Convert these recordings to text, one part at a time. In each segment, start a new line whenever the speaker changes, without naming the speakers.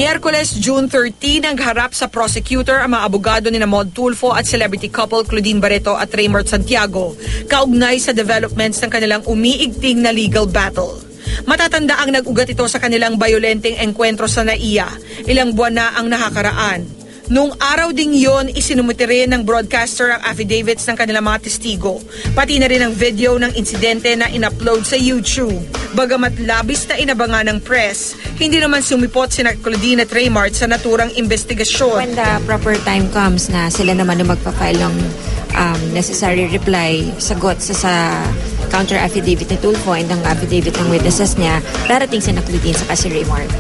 Miyerkules, June 13, nagharap sa prosecutor ang mga abogado ni Maud Tulfo at celebrity couple Claudine Barreto at Raymart Santiago kaugnay sa developments ng kanilang umiigting na legal battle. Matatanda ang nag-ugat ito sa kanilang bayolenteng engkwentro sa NAIA. Ilang buwan na ang nakakaraan. Noong araw ding yon, isinumite rin ng broadcaster ang affidavits ng kanilang mga testigo, pati na rin ang video ng insidente na in-upload sa YouTube. Bagamat labis na inabangan ng press, hindi naman sumipot sina Claudine at Raymart sa naturang investigasyon.
When the proper time comes na sila naman na magpa-file ng necessary reply, sagot sa counter affidavit ni Tulfo and ang affidavit ng witnesses niya, darating sina Claudine sa si Raymart.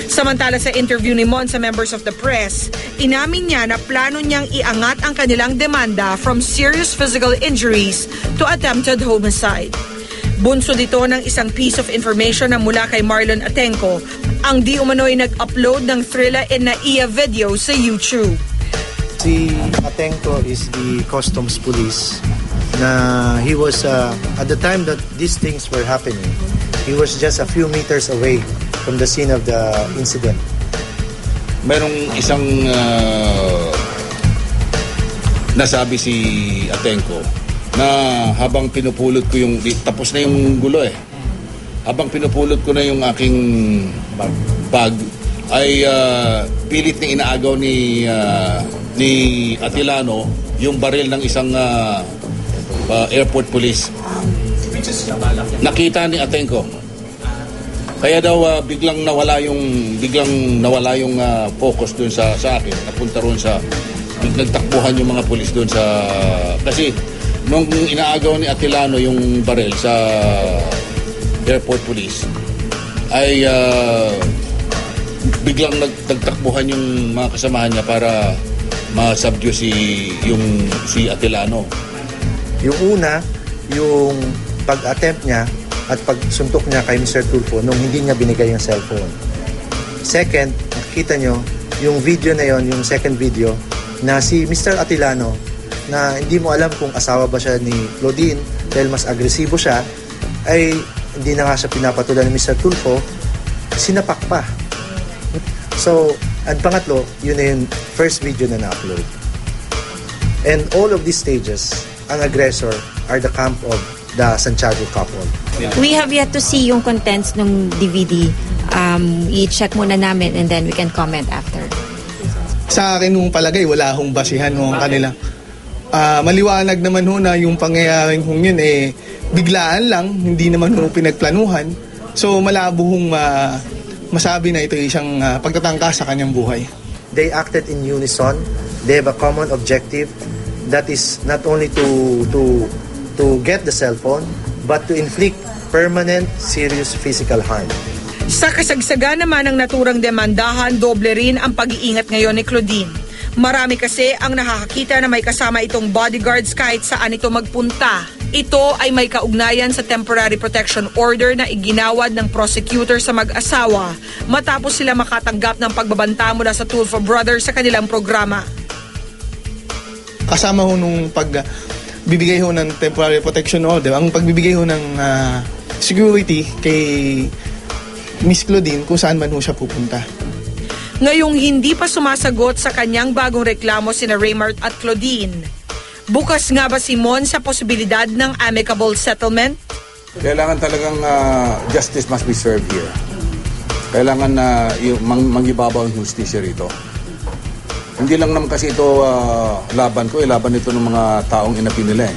Samantala sa interview ni Mon sa members of the press, inamin niya na plano niyang iangat ang kanilang demanda from serious physical injuries to attempted homicide. Bunso dito ng isang piece of information na mula kay Marlon Atenco, ang di umano'y nag-upload ng Thrilla and NAIA video sa YouTube.
Si Atenco is the customs police na he was, at the time that these things were happening, he was just a few meters away from the scene of the incident.
Merong isang nasabi si Atenco na habang pinupulot ko yung, tapos na yung gulo habang pinupulot ko na yung aking bag, ay pilit na inaagaw ni Atilano yung baril ng isang airport police. Nakita ni Atenco. Kaya daw biglang nawala yung focus doon sa akin. Napunta roon sa nagtakbuhan yung mga pulis doon sa kasi nung inaagaw ni Atilano yung baril sa airport police ay biglang nagtakbuhan yung mga kasamahan niya para ma-subdue si Atilano.
Yung una, yung pag-attempt niya at pagsuntok niya kay Mr. Tulfo nung hindi niya binigay yung cellphone. Second, nakikita nyo yung video na yon, yung second video, na si Mr. Atilano, na hindi mo alam kung asawa ba siya ni Claudine dahil mas agresibo siya, ay hindi na nga siya pinapatulan ni Mr. Tulfo, sinapak pa. So, at pangatlo, yun na yung first video na na-upload. And all of these stages, ang aggressor are the camp of the Santiago couple.
We have yet to see yung contents ng DVD. I-check muna namin and then we can comment after.
Sa akin nung palagay, wala hong basihan nung kanila. Maliwanag naman ho na yung pangyayaring hong yun biglaan lang, hindi naman ho pinagplanuhan. So malabo hong masabi na ito isang pagtatangka sa kanyang buhay.
They acted in unison. They have a common objective that is not only to get the cellphone but to inflict permanent serious physical harm.
Sa kasagsagan naman ng naturang demandahan, doble rin ang pag-iingat ngayon ni Claudine. Marami kasi ang nakakakita na may kasama itong bodyguards kahit saan ito magpunta. Ito ay may kaugnayan sa temporary protection order na iginawad ng prosecutor sa mag-asawa matapos sila makatanggap ng pagbabanta mula sa Tulfo Brothers sa kanilang programa.
Kasama ho nung pagbibigay ho ng temporary protection order, ang pagbibigay ho ng security kay Miss Claudine kung saan man ho siya pupunta.
Ngayong hindi pa sumasagot sa kanyang bagong reklamo sina Raymart at Claudine, bukas nga ba si Mon sa posibilidad ng amicable settlement?
Kailangan talagang justice must be served here. Kailangan na mangibabaw ang justisya rito. Hindi lang naman kasi ito laban ko, laban ito ng mga taong inapi nila